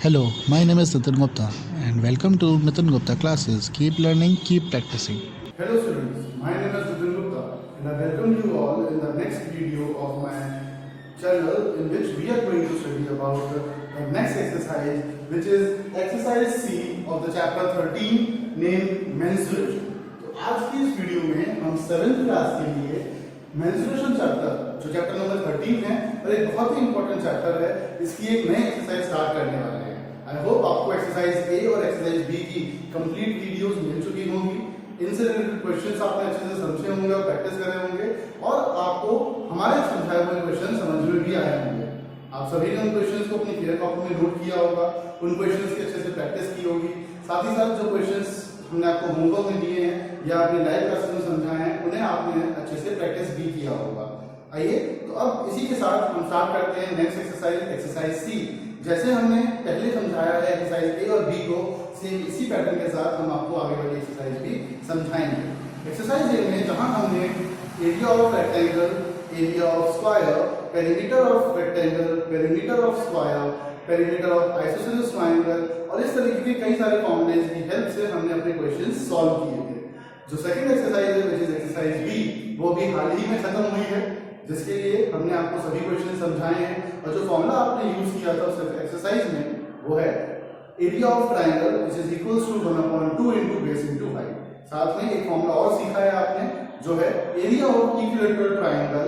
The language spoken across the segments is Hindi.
Hello, my name is Nitin Gupta and welcome to Nitin Gupta classes. Keep learning, keep practicing. Hello students, my name is Nitin Gupta and I welcome you all in the next video of my channel in which we are going to study about the next exercise, which is exercise C of the chapter 13 named menstruation. तो आज की इस वीडियो में हम 7th क्लास के लिए मेंस्ट्रुएशन चैप्टर जो चैप्टर नंबर 13 है और एक बहुत ही इंपॉर्टेंट चैप्टर है, इसकी एक नई एक्सरसाइज स्टार्ट करने वाले हैं। आई होप आपको एक्सरसाइज ए और एक्सरसाइज बी की कंप्लीट वीडियोस मिल चुकी होंगी। इनसे रिलेटेड क्वेश्चंस आपने अच्छे से समझे होंगे और प्रैक्टिस करे होंगे और आपको हमारे समझाए हुए क्वेश्चन समझ में भी आए होंगे। आप सभी ने उन क्वेश्चंस को अपनी क्लियर कॉपी में नोट किया होगा, उन क्वेश्चंस की अच्छे से प्रैक्टिस की होगी। साथ ही साथ जो क्वेश्चंस हमने आपको होमवर्क में दिए हैं या अपनी लाइव क्लासेस में समझाए हैं, उन्हें आपने अच्छे से प्रैक्टिस भी किया होगा। आइए तो अब इसी के साथ हम स्टार्ट करते हैं नेक्स्ट एक्सरसाइज, एक्सरसाइज सी। जैसे हमने पहले समझाया है एक्सरसाइज ए और बी को, सेम इसी पैटर्न के साथ हम आपको आगे वाली एक्सरसाइज भी समझाएंगे। एक्सरसाइज ए में जहां हमने area of rectangle, area of square, perimeter of rectangle, perimeter of square, perimeter of isosceles triangle और इस तरीके के कई सारे फॉर्मूलेज की हेल्प से हमने अपने क्वेश्चंस सॉल्व किए थे। जो सेकंड एक्सरसाइज है विच इज एक्सरसाइज बी, वो भी हाल ही में खत्म हुई है, जिसके लिए हमने आपको सभी क्वेश्चन समझाए हैं और जो फॉर्मूला आपने यूज किया था उस एक्सरसाइज में वो है area of triangle which is equals to 1/2 into base into height. साथ में एक फॉर्मूला और सीखा है आपने जो है area of equilateral triangle,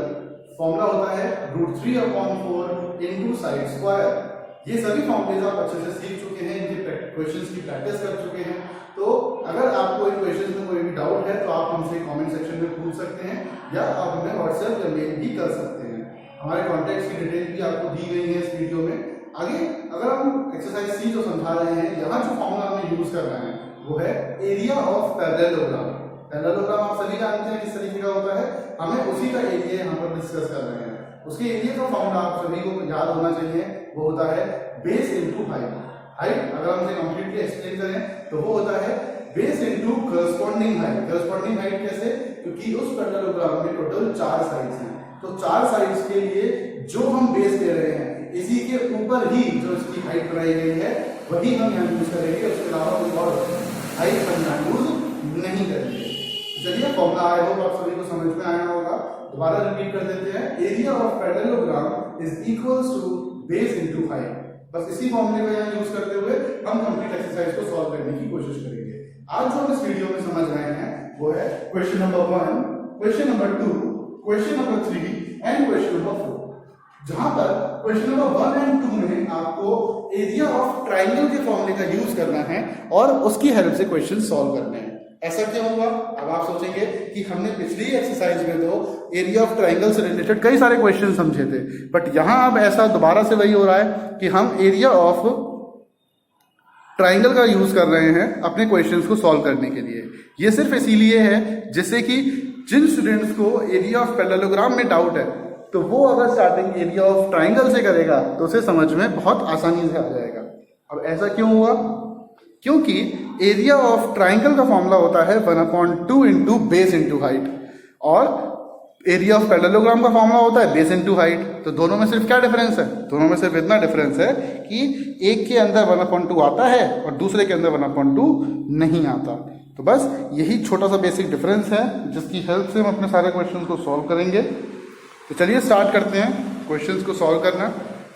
formula होता है √3/4 इनटू साइड स्क्वायर। ये सभी फॉर्मूलेज आप अच्छे से सीख चुके हैं, इनके क्वेश्चंस की प्रैक्टिस कर चुके हैं। तो अगर आपको इन क्वेश्चंस में कोई भी डाउट है तो आप हमसे कमेंट सेक्शन में पूछ सकते हैं या आप हमें व्हाट्सएप या मेल भी कर सकते हैं। हमारे कॉन्टैक्ट्स की डिटेल भी आपको दी गई है इस वीडियो में। आगे अगर हम एक्सरसाइज सी जो समझा रहे हैं, यहाँ जो फॉर्मूला हमें यूज करना है वो है एरिया ऑफ पैरेललोग्राम। पैरेललोग्राम आप सभी जानते हैं किस तरीके का होता है, हमें उसी का एरिया यहाँ पर डिस्कस कर रहे हैं। उसके एरिया का फॉर्मूला आप सभी को याद होना चाहिए, वो होता है बेस इनटू हाइट। हाइट अगर हम इसे कंप्लीटली एक्सप्लेन करें तो वो होता है base into corresponding height. Corresponding height कैसे? क्योंकि उस पैरेललोग्राम में टोटल 4 साइड्स हैं, तो 4 साइड्स के लिए जो हम बेस ले रहे हैं इसी के ऊपर ही जो इसकी हाइट बनाई गई है वही हम यहाँ यूज करेंगे, उसके अलावा कोई और हाइट हम यहाँ यूज नहीं करेंगे। चलिए फॉर्मूला आया होगा, आप सभी को समझ में आया होगा, दोबारा रिपीट कर देते हैं। Area of parallelogram is equals to base into height. बस इसी फॉर्मूले को यहाँ यूज करते हुए हम कंप्लीट एक्सरसाइज को सॉल्व करने की कोशिश करेंगे। आज जो हम इस वीडियो में समझ रहे हैं वो है question number 1, question number 2, question number 3 and question number 4। जहां पर क्वेश्चन नंबर 1 एंड 2 में आपको एरिया ऑफ ट्राइंगल के फॉर्मूले का यूज करना है और उसकी हेल्प से क्वेश्चन सॉल्व करने हैं। ऐसा क्यों होगा? अब आप सोचेंगे कि हमने पिछली एक्सरसाइज में तो एरिया ऑफ ट्राइंगल से रिलेटेड कई सारे क्वेश्चन समझे थे, बट यहां अब ऐसा दोबारा से वही हो रहा है कि हम एरिया ऑफ ट्राइंगल का यूज कर रहे हैं अपने क्वेश्चंस को सॉल्व करने के लिए। ये सिर्फ इसीलिए है जिससे कि जिन स्टूडेंट्स को एरिया ऑफ पैरेललोग्राम में डाउट है तो वो अगर स्टार्टिंग एरिया ऑफ ट्राइंगल से करेगा तो उसे समझ में बहुत आसानी से आ जाएगा। अब ऐसा क्यों हुआ? क्योंकि एरिया ऑफ ट्राइंगल का फॉर्मूला होता है 1/2 इनटू बेस इनटू हाइट और एरिया ऑफ पैरेललोग्राम का फॉर्मूला होता है बेस इनटू हाइट। तो दोनों में सिर्फ क्या डिफरेंस है? दोनों में सिर्फ इतना डिफरेंस है कि एक के अंदर 1/2 आता है और दूसरे के अंदर 1/2 नहीं आता। तो बस यही छोटा सा बेसिक डिफरेंस है जिसकी हेल्प से हम अपने सारे क्वेश्चन को सॉल्व करेंगे। तो चलिए स्टार्ट करते हैं क्वेश्चन को सॉल्व करना।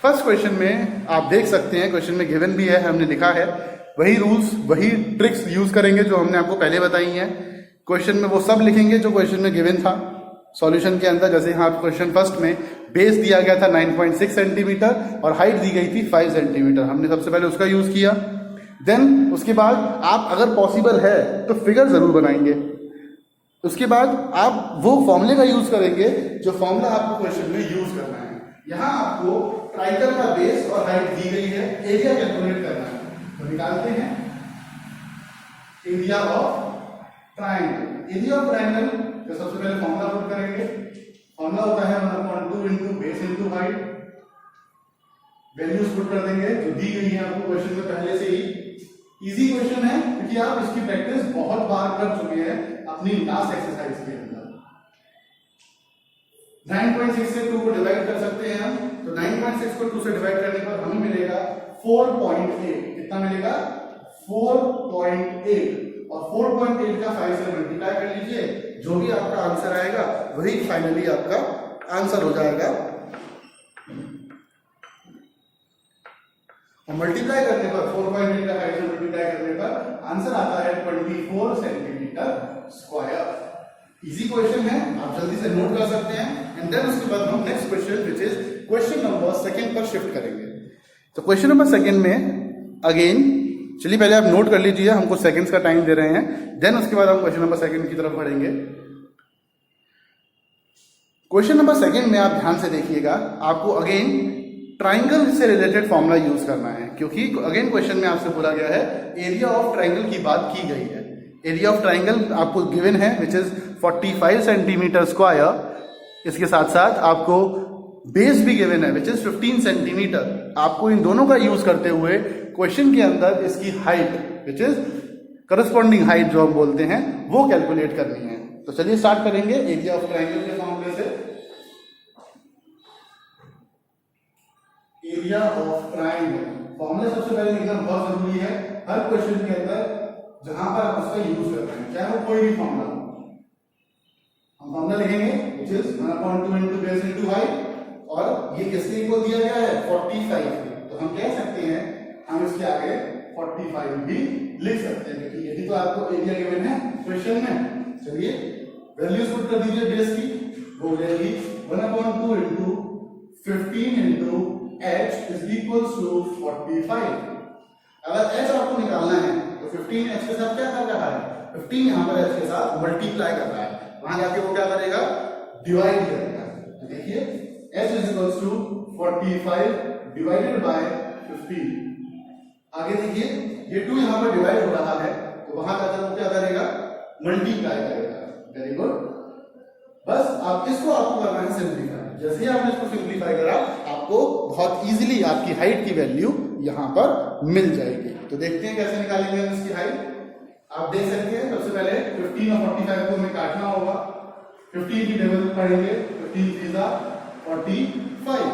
फर्स्ट क्वेश्चन में आप देख सकते हैं, क्वेश्चन में गिवन भी है, हमने लिखा है वही रूल्स वही ट्रिक्स यूज करेंगे जो हमने आपको पहले बताई हैं। क्वेश्चन में वो सब लिखेंगे जो क्वेश्चन में गिवन था सॉल्यूशन के अंदर। जैसे यहाँ क्वेश्चन फर्स्ट में बेस दिया गया था 9.6 सेंटीमीटर और हाइट दी गई थी 5 सेंटीमीटर, हमने सबसे पहले उसका यूज किया। देन उसके बाद आप अगर पॉसिबल है तो फिगर जरूर बनाएंगे। उसके बाद आप वो फॉर्मूले का यूज करेंगे जो फॉर्मूला आपको क्वेश्चन में यूज करना है। यहाँ आपको ट्राइंगल का बेस और हाइट दी गई है, एरिया कैलकुलेट करना है। तो निकालते हैं area of triangle. Area of triangle तो सबसे पहले फॉर्मूला पुट करेंगे। फॉर्मूला होता है 1/2 into base into height. Values put कर देंगे जो दी गई है आपको क्वेश्चन में पहले से ही। इजी क्वेश्चन है क्योंकि आप इसकी प्रैक्टिस बहुत बार कर चुके हैं अपनी लास्ट एक्सरसाइज के अंदर। 9.6 से 2 को डिवाइड कर सकते हैं हम, तो 9.6 को 2 से डिवाइड करने पर हमें मिलेगा 4.8, कितना मिलेगा 4.8, और 4.8 का 5 से मल्टीप्लाई कर लीजिए, जो भी आपका आंसर आएगा वही फाइनली आपका आंसर हो जाएगा। और मल्टीप्लाई करने पर 4.8 का 5 से मल्टीप्लाई करने पर आंसर आता है 24 सेंटीमीटर स्क्वायर। इजी क्वेश्चन है, आप जल्दी से नोट कर सकते हैं। एंड देन उसके बाद हम next question which is question number 2 पर शिफ्ट करेंगे। तो क्वेश्चन नंबर 2 में अगेन, चलिए पहले आप नोट कर लीजिए, हमको सेकंड्स का टाइम दे रहे हैं, देन उसके बाद हम क्वेश्चन नंबर 2 की तरफ बढ़ेंगे। क्वेश्चन नंबर 2 में आप ध्यान से देखिएगा, आपको अगेन ट्राइंगल से रिलेटेड फॉर्मूला यूज करना है, क्योंकि अगेन क्वेश्चन में आपसे बोला गया है एरिया ऑफ ट्राइंगल की बात की गई है। एरिया ऑफ ट्राइंगल आपको गिवन है विच इज 45 सेंटीमीटर स्क्वायर। इसके साथ साथ आपको बेस भी गिवन है विच इज 15 सेंटीमीटर। आपको इन दोनों का यूज करते हुए क्वेश्चन के अंदर इसकी height which is corresponding height जो हम बोलते हैं वो कैलकुलेट करनी है। तो चलिए स्टार्ट करेंगे एरिया ऑफ ट्राइंगल के फॉर्मूले से। एरिया ऑफ ट्राइंगल फॉर्मूला सबसे पहले लिखना बहुत जरूरी है हर क्वेश्चन के अंदर, जहां पर आप उसका यूज कर रहे हैं, चाहे वो कोई भी फॉर्मूला। हम फॉर्मूला लिखेंगे which is 1/2 into base into height, और ये किसके इक्वल दिया गया है 45 के। तो हम कह सकते हैं, हम इसके आगे 45 भी लिख सकते हैं, क्योंकि यही तो आपको एरिया गिवन है क्वेश्चन में। चलिए वैल्यूज पुट कर दीजिए बेस की, वो हो जाएगी 1/2 into 15 into h is equals to 45। अगर h आपको निकालना है तो 15 h के साथ क्या कर रहा है, 15 यहां पर h के साथ मल्टीप्लाई कर रहा है, वहां जाके वो क्या करेगा डिवाइड करेगा। तो देखिए h is equals to 45 divided by 15। आगे देखिए ये 2 यहां पर डिवाइड हो रहा है, तो वहां जाकर वो क्या करेगा मल्टीप्लाई करेगा। वेरी गुड, बस आप इसको आपको करना है सिंप्लीफाई। जैसे ही आपने इसको सिंप्लीफाई करा, आपको बहुत इजीली आपकी हाइट की वैल्यू यहां पर मिल जाएगी। तो देखते हैं कैसे निकालेंगे हम इसकी हाइट। आप देख सकते हैं सबसे पहले 15 और 45 को हमें काटना होगा। 15 की टेबल पढ़ेंगे, 15 3 45,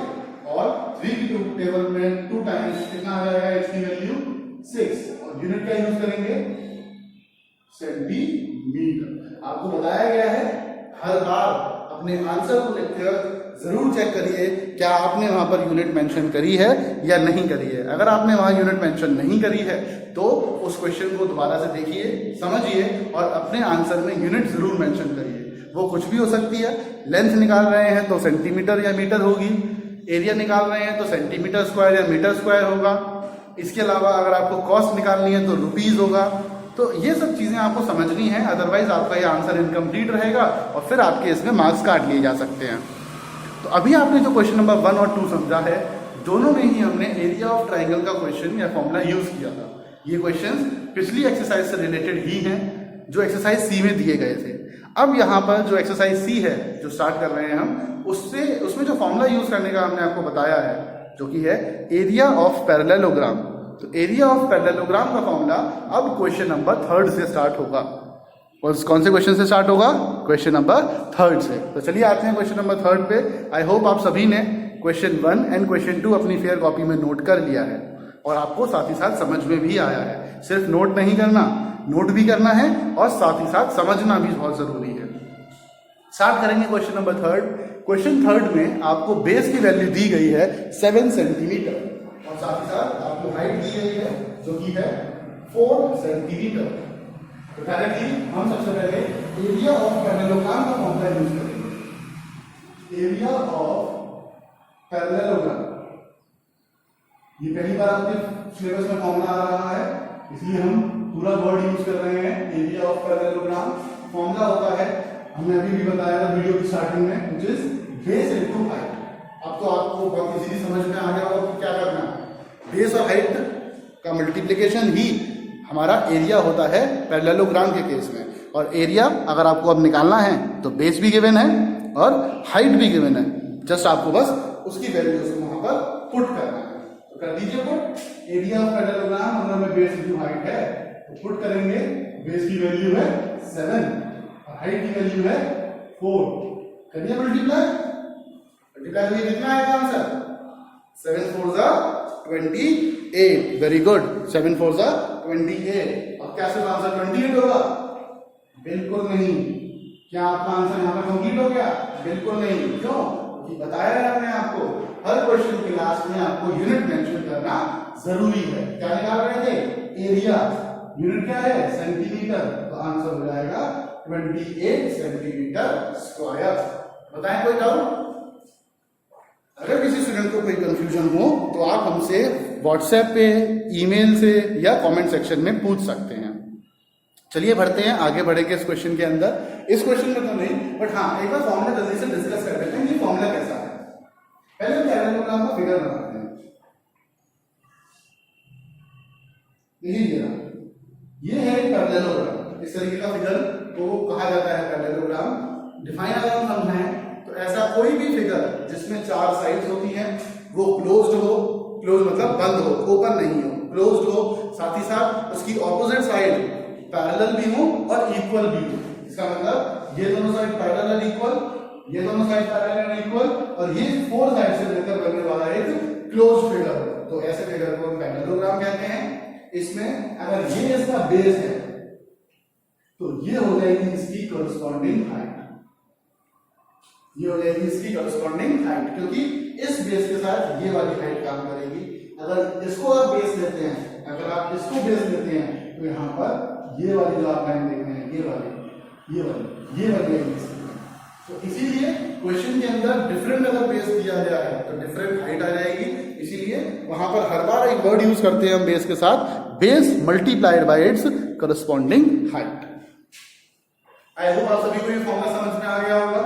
और 3 की टेबल में 2 टाइम्स कितना आ जाएगा इसकी वैल्यू 6, और यूनिट क्या यूज करेंगे सेंटीमीटर। आपको बताया गया है हर बार अपने आंसर को लिखते वक्त जरूर चेक करिए क्या आपने वहां पर यूनिट मेंशन करी है या नहीं करी है। अगर आपने वहां यूनिट मेंशन नहीं करी है तो उस क्वेश्चन को दोबारा से देखिए, समझिए, और अपने आंसर में यूनिट जरूर मेंशन करिए। वो कुछ भी हो सकती है, लेंथ निकाल रहे हैं तो सेंटीमीटर या मीटर होगी, एरिया निकाल रहे हैं तो सेंटीमीटर स्क्वायर या मीटर स्क्वायर होगा, इसके अलावा अगर आपको कॉस्ट निकालनी है तो रुपीज होगा। तो ये सब चीजें आपको समझनी है, अदरवाइज आपका ये आंसर इनकम्प्लीट रहेगा और फिर आपके इसमें मार्क्स काट लिए जा सकते हैं। तो अभी आपने जो क्वेश्चन नंबर 1 और 2 समझा है, दोनों में ही हमने एरिया ऑफ ट्राइंगल का क्वेश्चन या फॉर्मूला यूज किया था। ये क्वेश्चंस पिछली एक्सरसाइज से रिलेटेड ही हैं जो एक्सरसाइज सी में दिए गए थे। अब यहाँ पर जो एक्सरसाइज सी है जो स्टार्ट कर रहे हैं हम, उसमें जो फॉर्मूला यूज करने का हमने आपको बताया है जो कि है एरिया ऑफ पैरेललोग्राम। तो एरिया ऑफ पैरेललोग्राम का फॉर्मूला अब क्वेश्चन नंबर 3 से स्टार्ट होगा। और कौन से क्वेश्चन से स्टार्ट होगा? क्वेश्चन नंबर 3 से। तो चलिए आते हैं क्वेश्चन नंबर 3 पे। आई होप आप सभी ने क्वेश्चन 1 एंड क्वेश्चन 2 अपनी फेयर कॉपी में नोट कर लिया है और आपको साथ ही साथ समझ में भी आया है। सिर्फ नोट नहीं करना, नोट भी करना है और साथ ही साथ समझना भी बहुत जरूरी है। स्टार्ट करेंगे क्वेश्चन नंबर 3। क्वेश्चन 3 में आपको बेस की वैल्यू दी गई है 7 सेंटीमीटर और साथ ही साथ आपको हाइट दी गई है जो कि है 4 सेंटीमीटर। तो डायरेक्टली हम सबसे पहले एरिया ऑफ पैरेललोग्राम का फॉर्मूला यूज करेंगे। एरिया ऑफ पैरेललोग्राम, ये पहली बार आपके सिलेबस में फॉर्मूला आ रहा है, इसलिए हम पूरा वर्ड यूज कर रहे हैं। एरिया ऑफ पैरेललोग्राम फॉर्मूला होता है, हमने अभी भी बताया था वीडियो की स्टार्टिंग में, which is base into height. अब तो आपको बहुत इजीली समझ में आ गया होगा कि क्या करना है। बेस और हाइट का मल्टीप्लिकेशन ही हमारा एरिया होता है पैरेललोग्राम के केस में। और एरिया अगर आपको अब निकालना है तो बेस भी गिवन है और हाइट भी गिवन है, जस्ट आपको बस उसकी वैल्यूज को वहां पर पुट करना है। तो कर दीजिए पुट। एरिया ऑफ पैरेललोग्राम मतलब में बेस इनटू हाइट है, तो पुट करेंगे। बेस की वैल्यू है 7 और हाइट की वैल्यू है 4। करिए मल्टीप्लाई, मल्टीप्लाई कितना आएगा आंसर? 7 4 जा 28 28. Very good. 7 4 सा 28. अब क्या सिर्फ आंसर 28 होगा? बिल्कुल नहीं. क्या आपका आंसर यहाँ पर कंप्लीट हो गया? बिल्कुल नहीं. क्यों? कि बताया है हमने आपको हर क्वेश्चन के लास्ट में आपको यूनिट मेंशन करना जरूरी है. क्या निकाल रहे थे? एरिया. यूनिट क्या है? सेंटीमीटर. तो आंसर हो जाएगा 28 सेंटीमीटर स्क्वायर. बताएं कोई डाउट? अगर किसी स्टूडेंट को कोई कंफ्यूजन हो तो आप हमसे व्हाट्सएप पे, ईमेल से या कमेंट सेक्शन में पूछ सकते हैं. चलिए बढ़ते हैं, आगे बढ़ेंगे इस क्वेश्चन के अंदर. इस क्वेश्चन में तो नहीं, बट हाँ एक बार फॉर्मूला जल्दी से डिस्कस कर लेते हैं कि फॉर्मूला कैसा है. पहले हम पैरेललोग्राम का फिगर बनाते हैं. ये है पैरेललोग्राम. इस तरीके का फिगर को कहा जाता है पैरेललोग्राम. डिफाइन अगर हम समझाएं तो ऐसा कोई भी फिगर जिसमें 4 साइड्स होती हैं, वो क्लोज्ड हो. क्लोज मतलब बंद हो, ओपन नहीं हो, क्लोज्ड हो. साथ ही साथ उसकी ऑपोजिट साइड पैरेलल भी हो और इक्वल भी हो. इसका मतलब ये दोनों साइड पैरेलल और इक्वल, ये दोनों साइड पैरेलल और इक्वल, और ये 4 साइड से मिलकर बनने वाला एक क्लोज्ड फिगर. तो ऐसे फिगर को हम पैरेललोग्राम कहते हैं. इसमें अगर ये इसका बेस है तो ये हो जाएगी इसकी कॉरस्पॉन्डिंग हाइट. ये हो जाएगी इसकी कॉरस्पॉन्डिंग हाइट, क्योंकि इस बेस के साथ ये वाली हाइट काम करेगी. अगर इसको आप बेस लेते हैं, अगर आप इसको बेस लेते हैं, तो यहाँ पर ये वाली जो आप लाइन देख रहे हैं, ये वाली तो इसीलिए क्वेश्चन के अंदर डिफरेंट अगर बेस दिया गया है तो डिफरेंट हाइट आ जाएगी. इसीलिए वहां पर हर बार एक वर्ड यूज करते हैं हम बेस के साथ, base multiplied by it's corresponding height. I hope आप सभी को ये फॉर्मूला समझ में आ गया होगा.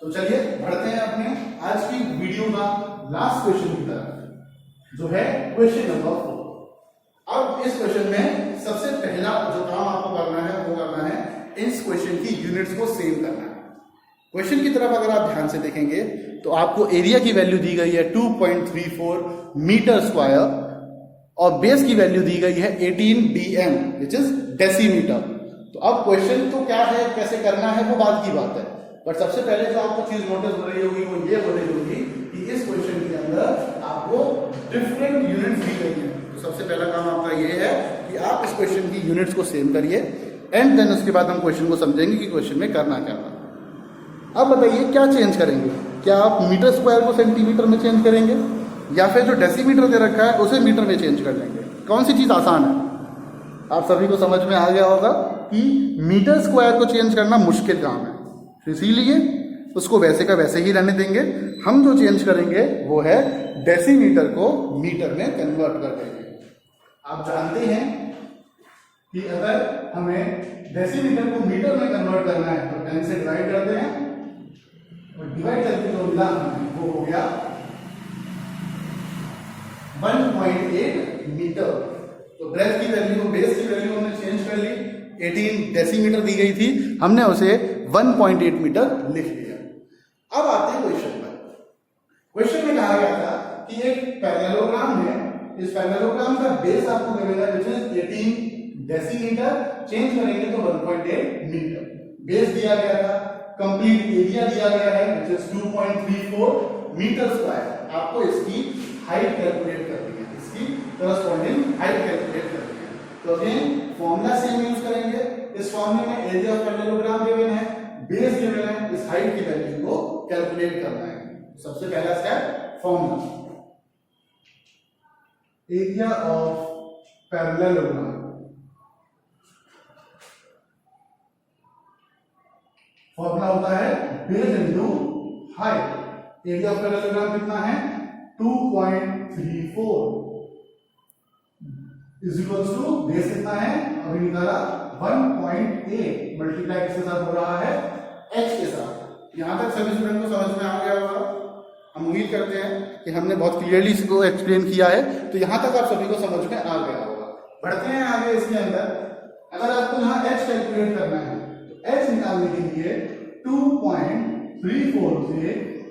तो चलिए बढ़ते हैं अपने आज की वीडियो का लास्ट क्वेश्चन की तरफ, जो है क्वेश्चन नंबर 4. अब इस क्वेश्चन में सबसे पहला जो काम आपको करना है वो करना है इस क्वेश्चन की यूनिट्स को सेम करना है. क्वेश्चन की तरफ अगर आप ध्यान से देखेंगे तो आपको एरिया की वैल्यू दी गई है 2.34 मीटर स्क्वायर और बेस की वैल्यू दी गई है 18 dm विच इज डेसीमीटर. तो अब क्वेश्चन तो क्या है, कैसे करना है, वो बाद की बात है. बट सबसे पहले जो आपको चीज नोटिस हो रही होगी वो ये हो रही होगी कि इस क्वेश्चन के अंदर आपको डिफरेंट यूनिट्स दी गई है. तो सबसे पहला काम आपका ये है कि आप इस क्वेश्चन की यूनिट्स को सेम करिए, एंड देन उसके बाद हम क्वेश्चन को समझेंगे कि क्वेश्चन में करना क्या था. अब बताइए क्या चेंज करेंगे? क्या आप मीटर स्क्वायर को सेंटीमीटर में चेंज करेंगे, या फिर जो डेसीमीटर दे रखा है उसे मीटर में चेंज कर लेंगे? कौन सी चीज आसान है? आप सभी को समझ में आ गया होगा कि मीटर स्क्वायर को चेंज करना मुश्किल काम है, इसीलिए उसको वैसे का वैसे ही रहने देंगे. हम जो चेंज करेंगे वो है डेसीमीटर को मीटर में कन्वर्ट कर देंगे. आप जानते हैं कि अगर हमें डेसीमीटर को मीटर में कन्वर्ट करना है तो 10 से डिवाइड करते हैं, और डिवाइड करके जो मिला वो हो गया 1.8 मीटर. तो ब्रेथ की वैल्यू, बेस की वैल्यू हमने चेंज कर ली. 18 डेसीमीटर दी गई थी, हमने उसे 1.8 मीटर लिख लिया. अब आते हैं क्वेश्चन पर. क्वेश्चन में कहा गया था कि एक पैरेललोग्राम है, इस पैरेललोग्राम का बेस आपको मिलेगा विच इज 18 डेसीमीटर. चेंज करेंगे तो 1.8 मीटर. बेस दिया गया था, कंप्लीट एरिया दिया गया है विच इज 2.34 मीटर स्क्वायर. आपको इसकी हाइट कैलकुलेट करनी है, इसकी करस्पॉन्डिंग हाइट कैलकुलेट करनी है. तो अगेन फॉर्मूला सेम यूज करेंगे. इस फॉर्मूले में एरिया ऑफ पैरेललोग्राम गिवन है, बेस गिवन है, इस हाइट की वैल्यू को कैलकुलेट करना है. सबसे पहला step formula. Area of parallelogram formula होता है base into height. Area of parallelogram कितना है? 2.34 इज इक्वल टू बेस कितना है? अभी निकाला 1.8 मल्टीप्लाई किसके साथ हो रहा है? x के साथ. यहां तक सभी स्टूडेंट को समझ में आ गया होगा. हम उम्मीद करते हैं कि हमने बहुत क्लियरली इसको एक्सप्लेन किया है. तो यहां तक आप सभी को समझ में आ गया होगा. बढ़ते हैं आगे इसके अंदर. अगर आपको यहां h कैलकुलेट करना है तो h निकालने के लिए 2.34 से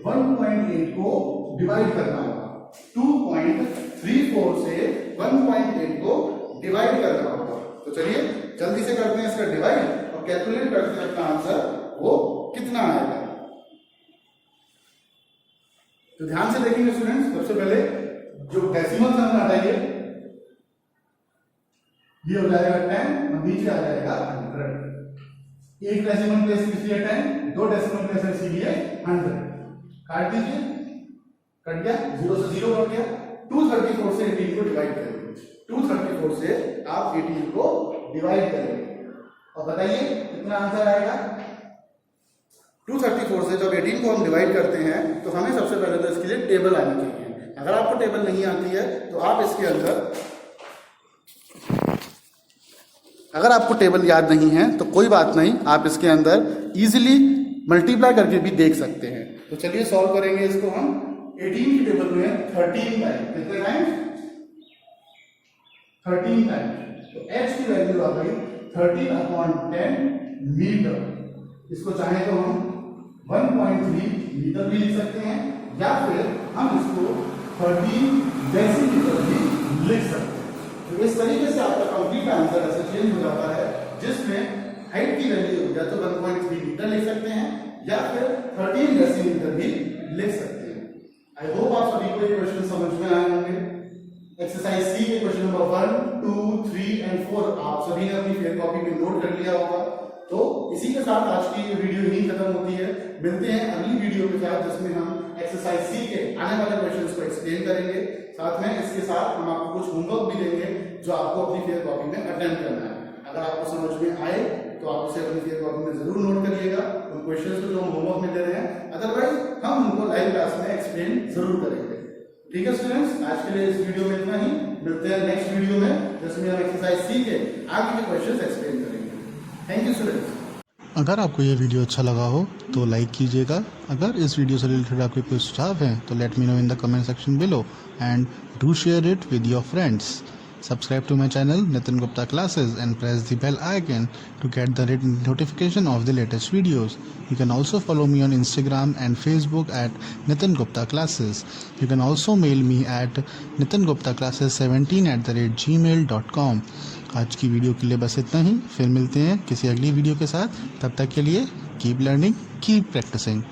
1.8 को डिवाइड करना होगा. 2.34 से 1.8 को डिवाइड करना होगा. तो चलिए जल्दी से करते हैं इसका डिवाइड और कैलकुलेट करते हैं अपना आंसर वो कितना आएगा. तो ध्यान से देखेंगे स्टूडेंट्स. सबसे पहले जो डेसिमल हमें हटाइए, ये हो जाएगा 10 और नीचे आ जाएगा 100। एक डेसिमल प्लेस इसलिए 10, दो डेसिमल प्लेस है इसीलिए 100। काट दीजिए, कट गया, 0 से 0 कट गया। 234 से 18 को डिवाइड करेंगे। 234 से आप 18 को डिवाइड करेंगे और बताइए कितना आंसर आएगा। 234 से जब 18 को हम डिवाइड करते हैं तो हमें सबसे पहले तो इसके लिए टेबल आनी चाहिए। अगर आपको टेबल नहीं आती है तो आप इसके अंदर, अगर आपको टेबल याद नहीं है तो कोई बात नहीं, आप इसके अंदर इजीली मल्टीप्लाई करके भी देख सकते हैं। तो चलिए सॉल्व करेंगे इसको हम। 18 की टेबल में 13 टाइम, कितने टाइम? 13 टाइम। तो h की वैल्यू आ गई 13/10 मीटर। इसको चाहे तो हम 1.3 मीटर भी लिख सकते हैं या फिर हम इसको 13 डेसीमीटर भी लिख सकते हैं। तो इस तरीके से आपका कंप्लीट आंसर ऐसे चेंज हो जाता है, जिसमें हाइट की वैल्यू हो गया तो 1.3 मीटर लिख सकते हैं या फिर 13 डेसीमीटर भी लिख सकते हैं। आई होप आप सभी को ये क्वेश्चन समझ में आए होंगे। एक्सरसाइज सी के क्वेश्चन नंबर 1, 2, 3 एंड 4 आप सभी ने अपनी फेयर कॉपी में नोट कर लिया होगा। तो इसी के साथ आज की ये वीडियो यहीं खत्म होती है। मिलते हैं अगली वीडियो के साथ, जिसमें हम एक्सरसाइज सी के आने वाले क्वेश्चंस को एक्सप्लेन करेंगे। साथ में इसके साथ हम आपको कुछ होमवर्क भी देंगे जो आपको अपनी फेयर कॉपी में अटेम्प्ट करना है। अगर आपको समझ में आए तो आप उसे अपनी फेयर कॉपी में जरूर नोट करिएगा उन क्वेश्चंस को जो हम होमवर्क में दे रहे हैं। अदरवाइज हम उनको लाइव क्लास में एक्सप्लेन जरूर करेंगे। ठीक है स्टूडेंट्स, आज के लिए इस वीडियो में इतना ही। मिलते हैं नेक्स्ट वीडियो में, जिसमें हम एक्सरसाइज सी के आगे के क्वेश्चंस एक्सप्लेन करेंगे। Thank you students. अगर आपको ये वीडियो अच्छा लगा हो तो लाइक कीजिएगा। अगर इस वीडियो से रिलेटेड आपके कोई सुझाव हैं तो let me know in the comment section below and do share it with your friends. Subscribe to my channel Nitin Gupta Classes and press the bell icon to get the notification of the latest videos. You can also follow me on Instagram and Facebook at Nitin Gupta Classes. You can also mail me at nitinguptaclasses17@gmail.com. आज की वीडियो के लिए बस इतना ही। फिर मिलते हैं किसी अगली वीडियो के साथ। तब तक के लिए कीप लर्निंग, कीप प्रैक्टिसिंग।